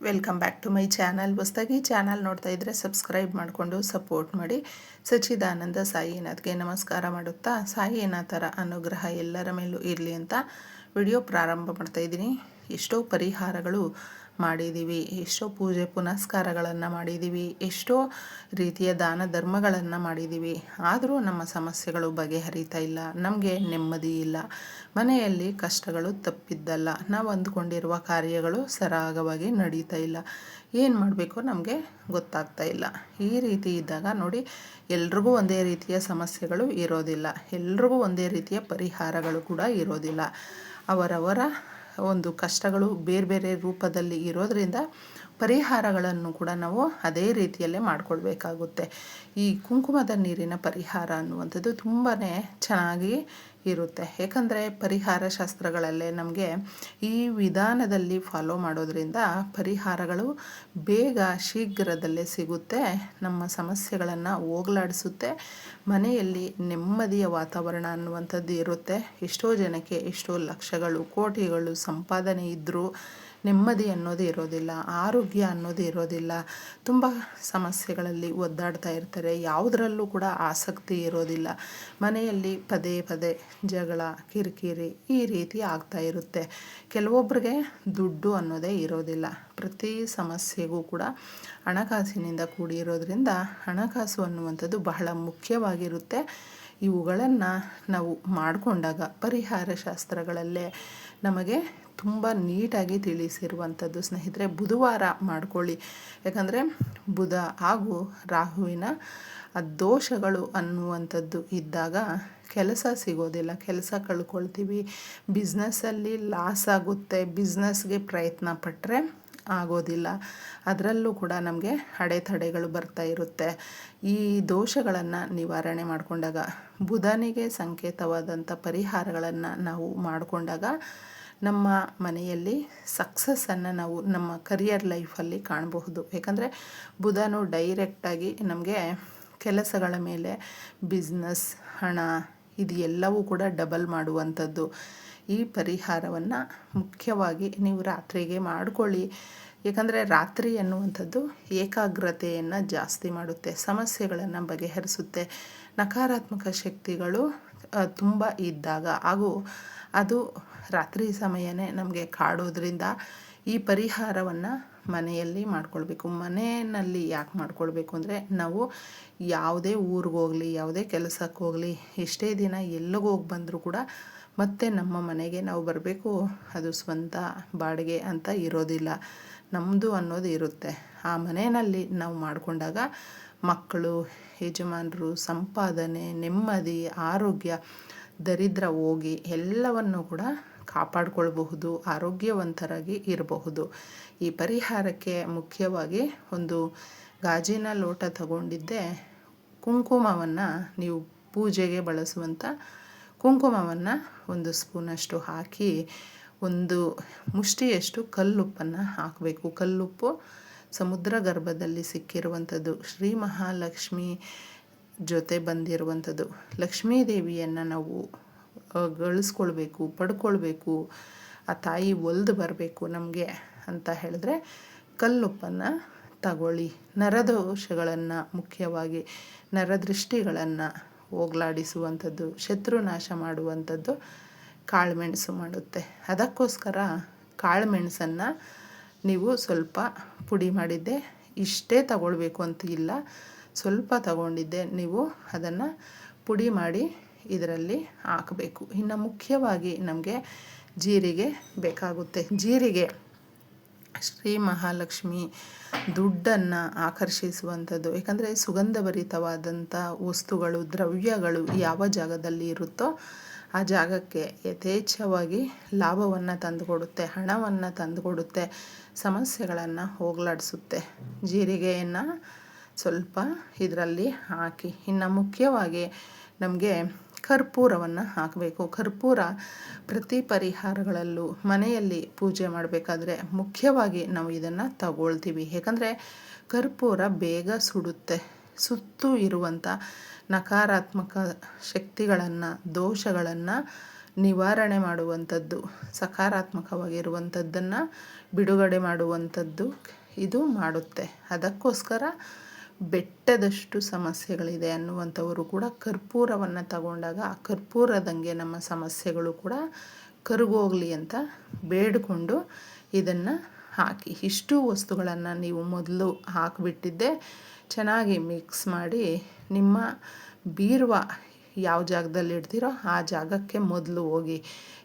Welcome back to my channel. ಹೊಸದಾಗಿ channel ನೋಡ್ತಾ ಇದ್ದರೆ ಸಬ್ಸ್ಕ್ರೈಬ್ ಮಾಡಿಕೊಂಡು ಸಪೋರ್ಟ್ ಮಾಡಿ. ಸಚ್ಚಿದಾನಂದ ಸಾಯಿನಾಥ್ಗೆ ನಮಸ್ಕಾರ ಮಾಡುತ್ತಾ, ಸಾಯಿನಾಥರ ಅನುಗ್ರಹ ಎಲ್ಲರ ಮೇಲೂ ಇರಲಿ ಅಂತ ವಿಡಿಯೋ ಪ್ರಾರಂಭ ಮಾಡ್ತಾ ಇದ್ದೀನಿ. ಎಷ್ಟೋ ಪರಿಹಾರಗಳು ಮಾಡಿದ್ದೀವಿ, ಎಷ್ಟೋ ಪೂಜೆ ಪುನಸ್ಕಾರಗಳನ್ನು ಮಾಡಿದ್ದೀವಿ, ಎಷ್ಟೋ ರೀತಿಯ ದಾನ ಧರ್ಮಗಳನ್ನು ಮಾಡಿದ್ದೀವಿ. ಆದರೂ ನಮ್ಮ ಸಮಸ್ಯೆಗಳು ಬಗೆಹರಿತಾ ಇಲ್ಲ, ನಮಗೆ ನೆಮ್ಮದಿ ಇಲ್ಲ, ಮನೆಯಲ್ಲಿ ಕಷ್ಟಗಳು ತಪ್ಪಿದ್ದಲ್ಲ, ನಾವು ಅಂದ್ಕೊಂಡಿರುವ ಕಾರ್ಯಗಳು ಸರಾಗವಾಗಿ ನಡೀತಾ ಇಲ್ಲ. ಏನು ಮಾಡಬೇಕು ನಮಗೆ ಗೊತ್ತಾಗ್ತಾ ಇಲ್ಲ. ಈ ರೀತಿ ಇದ್ದಾಗ ನೋಡಿ, ಎಲ್ರಿಗೂ ಒಂದೇ ರೀತಿಯ ಸಮಸ್ಯೆಗಳು ಇರೋದಿಲ್ಲ, ಎಲ್ರಿಗೂ ಒಂದೇ ರೀತಿಯ ಪರಿಹಾರಗಳು ಕೂಡ ಇರೋದಿಲ್ಲ. ಅವರವರ ಒಂದು ಕಷ್ಟಗಳು ಬೇರೆ ಬೇರೆ ರೂಪದಲ್ಲಿ ಇರೋದರಿಂದ ಪರಿಹಾರಗಳನ್ನು ಕೂಡ ನಾವು ಅದೇ ರೀತಿಯಲ್ಲೇ ಮಾಡಿಕೊಳ್ಬೇಕಾಗುತ್ತೆ. ಈ ಕುಂಕುಮದ ನೀರಿನ ಪರಿಹಾರ ಅನ್ನುವಂಥದ್ದು ತುಂಬಾ ಚೆನ್ನಾಗಿ ಇರುತ್ತೆ. ಏಕೆಂದರೆ ಪರಿಹಾರ ಶಾಸ್ತ್ರಗಳಲ್ಲೇ ನಮಗೆ ಈ ವಿಧಾನದಲ್ಲಿ ಫಾಲೋ ಮಾಡೋದ್ರಿಂದ ಪರಿಹಾರಗಳು ಬೇಗ ಶೀಘ್ರದಲ್ಲೇ ಸಿಗುತ್ತೆ, ನಮ್ಮ ಸಮಸ್ಯೆಗಳನ್ನು ಹೋಗಲಾಡಿಸುತ್ತೆ, ಮನೆಯಲ್ಲಿ ನೆಮ್ಮದಿಯ ವಾತಾವರಣ ಅನ್ನುವಂಥದ್ದು ಇರುತ್ತೆ. ಎಷ್ಟೋ ಜನಕ್ಕೆ ಎಷ್ಟೋ ಲಕ್ಷಗಳು ಕೋಟಿಗಳು ಸಂಪಾದನೆ ಇದ್ದರೂ ನೆಮ್ಮದಿ ಅನ್ನೋದು ಇರೋದಿಲ್ಲ, ಆರೋಗ್ಯ ಅನ್ನೋದು ಇರೋದಿಲ್ಲ, ತುಂಬ ಸಮಸ್ಯೆಗಳಲ್ಲಿ ಒದ್ದಾಡ್ತಾ ಇರ್ತಾರೆ, ಯಾವುದರಲ್ಲೂ ಕೂಡ ಆಸಕ್ತಿ ಇರೋದಿಲ್ಲ, ಮನೆಯಲ್ಲಿ ಪದೇ ಪದೇ ಜಗಳ ಕಿರಿಕಿರಿ ಈ ರೀತಿ ಆಗ್ತಾ ಇರುತ್ತೆ. ಕೆಲವೊಬ್ಬರಿಗೆ ದುಡ್ಡು ಅನ್ನೋದೇ ಇರೋದಿಲ್ಲ. ಪ್ರತಿ ಸಮಸ್ಯೆಗೂ ಕೂಡ ಹಣಕಾಸಿನಿಂದ ಕೂಡಿರೋದ್ರಿಂದ ಹಣಕಾಸು ಅನ್ನುವಂಥದ್ದು ಬಹಳ ಮುಖ್ಯವಾಗಿರುತ್ತೆ. ಇವುಗಳನ್ನು ನಾವು ಮಾಡಿಕೊಂಡಾಗ ಪರಿಹಾರ ಶಾಸ್ತ್ರಗಳಲ್ಲೇ ನಮಗೆ ತುಂಬ ನೀಟಾಗಿ ತಿಳಿಸಿರುವಂಥದ್ದು ಸ್ನೇಹಿತರೆ, ಬುಧವಾರ ಮಾಡ್ಕೊಳ್ಳಿ. ಯಾಕಂದರೆ ಬುಧ ಹಾಗೂ ರಾಹುವಿನ ದೋಷಗಳು ಅನ್ನುವಂಥದ್ದು ಇದ್ದಾಗ ಕೆಲಸ ಸಿಗೋದಿಲ್ಲ, ಕೆಲಸ ಕಳ್ಕೊಳ್ತೀವಿ, ಬಿಸ್ನೆಸ್ಸಲ್ಲಿ ಲಾಸ್ ಆಗುತ್ತೆ, ಬಿಸ್ನೆಸ್ಗೆ ಪ್ರಯತ್ನ ಪಟ್ಟರೆ ಆಗೋದಿಲ್ಲ, ಅದರಲ್ಲೂ ಕೂಡ ನಮಗೆ ಅಡೆತಡೆಗಳು ಬರ್ತಾ ಇರುತ್ತೆ. ಈ ದೋಷಗಳನ್ನು ನಿವಾರಣೆ ಮಾಡಿಕೊಂಡಾಗ, ಬುಧನಿಗೆ ಸಂಕೇತವಾದಂಥ ಪರಿಹಾರಗಳನ್ನು ನಾವು ಮಾಡಿಕೊಂಡಾಗ ನಮ್ಮ ಮನೆಯಲ್ಲಿ ಸಕ್ಸಸ್ಸನ್ನು ನಾವು ನಮ್ಮ ಕರಿಯರ್ ಲೈಫಲ್ಲಿ ಕಾಣಬಹುದು. ಯಾಕಂದರೆ ಬುಧನು ಡೈರೆಕ್ಟಾಗಿ ನಮಗೆ ಕೆಲಸಗಳ ಮೇಲೆ ಬಿಸ್ನೆಸ್, ಹಣ ಇದು ಎಲ್ಲವೂ ಕೂಡ ಡಬಲ್ ಮಾಡುವಂಥದ್ದು. ಈ ಪರಿಹಾರವನ್ನು ಮುಖ್ಯವಾಗಿ ನೀವು ರಾತ್ರಿಗೆ ಮಾಡಿಕೊಳ್ಳಿ. ಏಕೆಂದರೆ ರಾತ್ರಿ ಅನ್ನುವಂಥದ್ದು ಏಕಾಗ್ರತೆಯನ್ನು ಜಾಸ್ತಿ ಮಾಡುತ್ತೆ, ಸಮಸ್ಯೆಗಳನ್ನು ಬಗೆಹರಿಸುತ್ತೆ. ನಕಾರಾತ್ಮಕ ಶಕ್ತಿಗಳು ತುಂಬ ಇದ್ದಾಗ ಹಾಗೂ ಅದು ರಾತ್ರಿ ಸಮಯನೇ ನಮಗೆ ಕಾಡೋದ್ರಿಂದ ಈ ಪರಿಹಾರವನ್ನು ಮನೆಯಲ್ಲಿ ಮಾಡ್ಕೊಳ್ಬೇಕು. ಮನೆಯಲ್ಲಿ ಯಾಕೆ ಮಾಡ್ಕೊಳ್ಬೇಕು ಅಂದರೆ, ನಾವು ಯಾವುದೇ ಊರಿಗೋಗಲಿ, ಯಾವುದೇ ಕೆಲಸಕ್ಕೆ ಹೋಗಲಿ, ಎಷ್ಟೇ ದಿನ ಎಲ್ಲಿಗೆ ಹೋಗಿ ಬಂದರೂ ಕೂಡ ಮತ್ತೆ ನಮ್ಮ ಮನೆಗೆ ನಾವು ಬರಬೇಕು, ಅದು ಸ್ವಂತ ಬಾಡಿಗೆ ಅಂತ ಇರೋದಿಲ್ಲ, ನಮ್ಮದು ಅನ್ನೋದು ಇರುತ್ತೆ. ಆ ಮನೆಯಲ್ಲಿ ನಾವು ಮಾಡಿಕೊಂಡಾಗ ಮಕ್ಕಳು, ಯಜಮಾನರು, ಸಂಪಾದನೆ, ನೆಮ್ಮದಿ, ಆರೋಗ್ಯ, ದರಿದ್ರ ಹೋಗಿ ಎಲ್ಲವನ್ನು ಕೂಡ ಕಾಪಾಡಿಕೊಳ್ಬಹುದು, ಆರೋಗ್ಯವಂತರಾಗಿ ಇರಬಹುದು. ಈ ಪರಿಹಾರಕ್ಕೆ ಮುಖ್ಯವಾಗಿ ಒಂದು ಗಾಜಿನ ಲೋಟ ತಗೊಂಡಿದ್ದೆ, ಕುಂಕುಮವನ್ನು ನೀವು ಪೂಜೆಗೆ ಬಳಸುವಂಥ ಕುಂಕುಮವನ್ನು 1 ಸ್ಪೂನಷ್ಟು ಹಾಕಿ, 1 ಮುಷ್ಟಿಯಷ್ಟು ಕಲ್ಲುಪ್ಪನ್ನು ಹಾಕಬೇಕು. ಕಲ್ಲುಪ್ಪು ಸಮುದ್ರ ಗರ್ಭದಲ್ಲಿ ಸಿಕ್ಕಿರುವಂಥದ್ದು, ಶ್ರೀ ಮಹಾಲಕ್ಷ್ಮಿ ಜೊತೆ ಬಂದಿರುವಂಥದ್ದು. ಲಕ್ಷ್ಮೀ ದೇವಿಯನ್ನು ನಾವು ಗಳಿಸ್ಕೊಳ್ಬೇಕು, ಪಡ್ಕೊಳ್ಬೇಕು, ಆ ತಾಯಿ ಒಲ್ದು ಬರಬೇಕು ನಮಗೆ ಅಂತ ಹೇಳಿದ್ರೆ ಕಲ್ಲುಪ್ಪನ್ನು ತಗೊಳ್ಳಿ. ನರದೋಷಗಳನ್ನು, ಮುಖ್ಯವಾಗಿ ನರದೃಷ್ಟಿಗಳನ್ನು ಹೋಗಲಾಡಿಸುವಂಥದ್ದು, ಶತ್ರುನಾಶ ಮಾಡುವಂಥದ್ದು ಕಾಳುಮೆಣಸು ಮಾಡುತ್ತೆ. ಅದಕ್ಕೋಸ್ಕರ ಕಾಳುಮೆಣಸನ್ನು ನೀವು ಸ್ವಲ್ಪ ಪುಡಿ ಮಾಡಿದ್ದೆ, ಇಷ್ಟೇ ತಗೊಳ್ಬೇಕು ಅಂತ ಇಲ್ಲ, ಸ್ವಲ್ಪ ತಗೊಂಡಿದ್ದೆ, ನೀವು ಅದನ್ನು ಪುಡಿ ಮಾಡಿ ಇದರಲ್ಲಿ ಹಾಕಬೇಕು. ಇನ್ನು ಮುಖ್ಯವಾಗಿ ನಮಗೆ ಜೀರಿಗೆ ಬೇಕಾಗುತ್ತೆ. ಜೀರಿಗೆ ಶ್ರೀ ಮಹಾಲಕ್ಷ್ಮಿ ದುಡ್ಡನ್ನು ಆಕರ್ಷಿಸುವಂಥದ್ದು. ಯಾಕಂದರೆ ಸುಗಂಧಭರಿತವಾದಂಥ ವಸ್ತುಗಳು, ದ್ರವ್ಯಗಳು ಯಾವ ಜಾಗದಲ್ಲಿ ಇರುತ್ತೋ ಆ ಜಾಗಕ್ಕೆ ಯಥೇಚ್ಛವಾಗಿ ಲಾಭವನ್ನು ತಂದುಕೊಡುತ್ತೆ, ಹಣವನ್ನು ತಂದುಕೊಡುತ್ತೆ, ಸಮಸ್ಯೆಗಳನ್ನು ಹೋಗಲಾಡಿಸುತ್ತೆ. ಜೀರಿಗೆಯನ್ನು ಸ್ವಲ್ಪ ಇದರಲ್ಲಿ ಹಾಕಿ. ಇನ್ನು ಮುಖ್ಯವಾಗಿ ನಮಗೆ ಕರ್ಪೂರವನ್ನು ಹಾಕಬೇಕು. ಕರ್ಪೂರ ಪ್ರತಿ ಪರಿಹಾರಗಳಲ್ಲೂ ಮನೆಯಲ್ಲಿ ಪೂಜೆ ಮಾಡಬೇಕಾದ್ರೆ ಮುಖ್ಯವಾಗಿ ನಾವು ಇದನ್ನು ತಗೊಳ್ತೀವಿ. ಯಾಕಂದರೆ ಕರ್ಪೂರ ಬೇಗ ಸುಡುತ್ತೆ. ಸುತ್ತು ಇರುವಂಥ ನಕಾರಾತ್ಮಕ ಶಕ್ತಿಗಳನ್ನು, ದೋಷಗಳನ್ನು ನಿವಾರಣೆ ಮಾಡುವಂಥದ್ದು, ಸಕಾರಾತ್ಮಕವಾಗಿರುವಂಥದ್ದನ್ನು ಬಿಡುಗಡೆ ಮಾಡುವಂಥದ್ದು ಇದು ಮಾಡುತ್ತೆ. ಅದಕ್ಕೋಸ್ಕರ ಬೆಟ್ಟದಷ್ಟು ಸಮಸ್ಯೆಗಳಿದೆ ಅನ್ನುವಂಥವರು ಕೂಡ ಕರ್ಪೂರವನ್ನು ತಗೊಂಡಾಗ ಆ ಕರ್ಪೂರದಂಗೆ ನಮ್ಮ ಸಮಸ್ಯೆಗಳು ಕೂಡ ಕರಗೋಗಲಿ ಅಂತ ಬೇಡಿಕೊಂಡು ಇದನ್ನು ಹಾಕಿ. ಇಷ್ಟು ವಸ್ತುಗಳನ್ನು ನೀವು ಮೊದಲು ಹಾಕಿಬಿಟ್ಟಿದ್ದೆ ಚೆನ್ನಾಗಿ ಮಿಕ್ಸ್ ಮಾಡಿ ನಿಮ್ಮ ಬೀರುವ ಯಾವ ಜಾಗದಲ್ಲಿ ಇಡ್ತೀರೋ ಆ ಜಾಗಕ್ಕೆ ಮೊದಲು ಹೋಗಿ.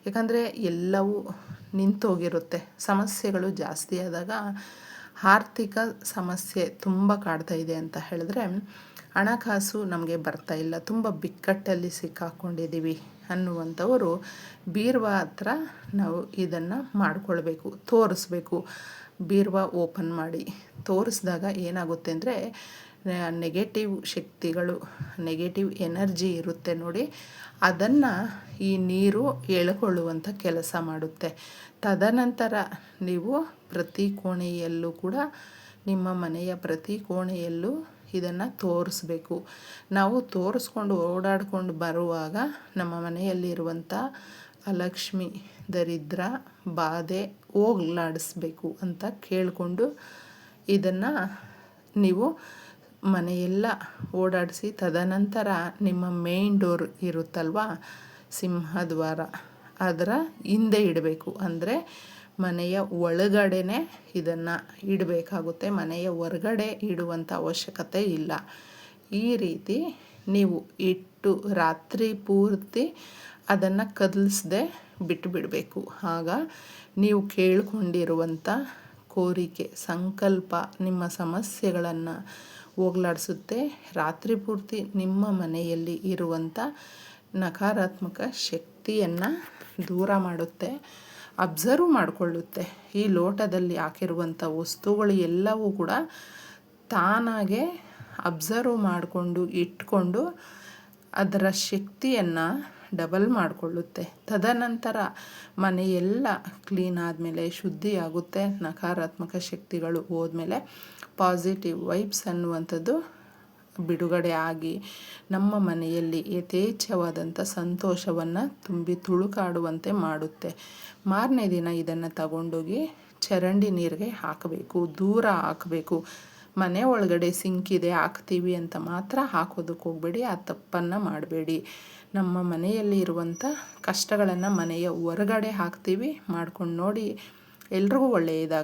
ಯಾಕಂದರೆ ಎಲ್ಲವೂ ನಿಂತೋಗಿರುತ್ತೆ. ಸಮಸ್ಯೆಗಳು ಜಾಸ್ತಿ ಆದಾಗ ಆರ್ಥಿಕ ಸಮಸ್ಯೆ ತುಂಬ ಕಾಡ್ತಾ ಇದೆ ಅಂತ ಹೇಳಿದ್ರೆ ಹಣಕಾಸು ನಮಗೆ ಬರ್ತಾ ಇಲ್ಲ, ತುಂಬ ಬಿಕ್ಕಟ್ಟಲ್ಲಿ ಸಿಕ್ಕಾಕ್ಕೊಂಡಿದ್ದೀವಿ ಅನ್ನುವಂಥವರು ಬೀರುವ ಹತ್ರ ನಾವು ಇದನ್ನು ಮಾಡಿಕೊಳ್ಬೇಕು, ತೋರಿಸ್ಬೇಕು. ಬೀರುವ ಓಪನ್ ಮಾಡಿ ತೋರಿಸಿದಾಗ ಏನಾಗುತ್ತೆ ಅಂದರೆ ನೆಗೆಟಿವ್ ಶಕ್ತಿಗಳು, ನೆಗೆಟಿವ್ ಎನರ್ಜಿ ಇರುತ್ತೆ ನೋಡಿ, ಅದನ್ನು ಈ ನೀರು ಎಳ್ಕೊಳ್ಳುವಂಥ ಕೆಲಸ ಮಾಡುತ್ತೆ. ತದನಂತರ ನೀವು ಪ್ರತಿ ಕೋಣೆಯಲ್ಲೂ ಕೂಡ ನಿಮ್ಮ ಮನೆಯ ಪ್ರತಿ ಕೋಣೆಯಲ್ಲೂ ಇದನ್ನು ತೋರಿಸ್ಬೇಕು. ನಾವು ತೋರಿಸ್ಕೊಂಡು ಓಡಾಡ್ಕೊಂಡು ಬರುವಾಗ ನಮ್ಮ ಮನೆಯಲ್ಲಿರುವಂಥ ಅಲಕ್ಷ್ಮಿ, ದರಿದ್ರ, ಬಾಧೆ ಹೋಗ್ಲಾಡಿಸ್ಬೇಕು ಅಂತ ಕೇಳಿಕೊಂಡು ಇದನ್ನು ನೀವು ಮನೆಯೆಲ್ಲ ಓಡಾಡಿಸಿ ತದನಂತರ ನಿಮ್ಮ ಮೇನ್ ಡೋರ್ ಇರುತ್ತಲ್ವ, ಸಿಂಹದ್ವಾರ, ಅದರ ಹಿಂದೆ ಇಡಬೇಕು. ಅಂದರೆ ಮನೆಯ ಒಳಗಡೆನೇ ಇದನ್ನು ಇಡಬೇಕಾಗುತ್ತೆ, ಮನೆಯ ಹೊರಗಡೆ ಇಡುವಂಥ ಅವಶ್ಯಕತೆ ಇಲ್ಲ. ಈ ರೀತಿ ನೀವು ಇಟ್ಟು ರಾತ್ರಿ ಪೂರ್ತಿ ಅದನ್ನು ಕದಲಿಸದೆ ಬಿಟ್ಟುಬಿಡಬೇಕು. ಆಗ ನೀವು ಕೇಳಿಕೊಂಡಿರುವಂಥ ಕೋರಿಕೆ, ಸಂಕಲ್ಪ, ನಿಮ್ಮ ಸಮಸ್ಯೆಗಳನ್ನು ಹೋಗಲಾಡಿಸುತ್ತೆ. ರಾತ್ರಿ ಪೂರ್ತಿ ನಿಮ್ಮ ಮನೆಯಲ್ಲಿ ಇರುವಂಥ ನಕಾರಾತ್ಮಕ ಶಕ್ತಿಯನ್ನು ದೂರ ಮಾಡುತ್ತೆ, ಅಬ್ಸರ್ವ್ ಮಾಡಿಕೊಳ್ಳುತ್ತೆ. ಈ ಲೋಟದಲ್ಲಿ ಹಾಕಿರುವಂಥ ವಸ್ತುಗಳು ಎಲ್ಲವೂ ಕೂಡ ತಾನಾಗೆ ಅಬ್ಸರ್ವ್ ಮಾಡಿಕೊಂಡು ಇಟ್ಕೊಂಡು ಅದರ ಶಕ್ತಿಯನ್ನು ಡಬಲ್ ಮಾಡಿಕೊಳ್ಳುತ್ತೆ. ತದನಂತರ ಮನೆಯೆಲ್ಲ ಕ್ಲೀನ್ ಆದಮೇಲೆ, ಶುದ್ಧಿ ಆಗುತ್ತೆ, ನಕಾರಾತ್ಮಕ ಶಕ್ತಿಗಳು ಹೋದ್ಮೇಲೆ ಪಾಸಿಟಿವ್ ವೈಬ್ಸ್ ಅನ್ನುವಂಥದ್ದು ಬಿಡುಗಡೆ ಆಗಿ ನಮ್ಮ ಮನೆಯಲ್ಲಿ ಯಥೇಚ್ಛವಾದಂಥ ಸಂತೋಷವನ್ನು ತುಂಬಿ ತುಳುಕಾಡುವಂತೆ ಮಾಡುತ್ತೆ. ಮಾರನೇ ದಿನ ಇದನ್ನು ತಗೊಂಡೋಗಿ ಚರಂಡಿ ನೀರಿಗೆ ಹಾಕಬೇಕು, ದೂರ ಹಾಕಬೇಕು. ಮನೆ ಒಳಗಡೆ ಸಿಂಕಿದೆ ಹಾಕ್ತೀವಿ ಅಂತ ಮಾತ್ರ ಹಾಕೋದಕ್ಕೆ ಹೋಗಬೇಡಿ, ಆ ತಪ್ಪನ್ನು ಮಾಡಬೇಡಿ. ನಮ್ಮ ಮನೆಯಲ್ಲಿ ಇರುವಂಥ ಕಷ್ಟಗಳನ್ನು ಮನೆಯ ಹೊರಗಡೆ ಹಾಕ್ತೀವಿ, ಮಾಡ್ಕೊಂಡು ನೋಡಿ. ಎಲ್ರಿಗೂ ಒಳ್ಳೆಯದಾಗಲಿ.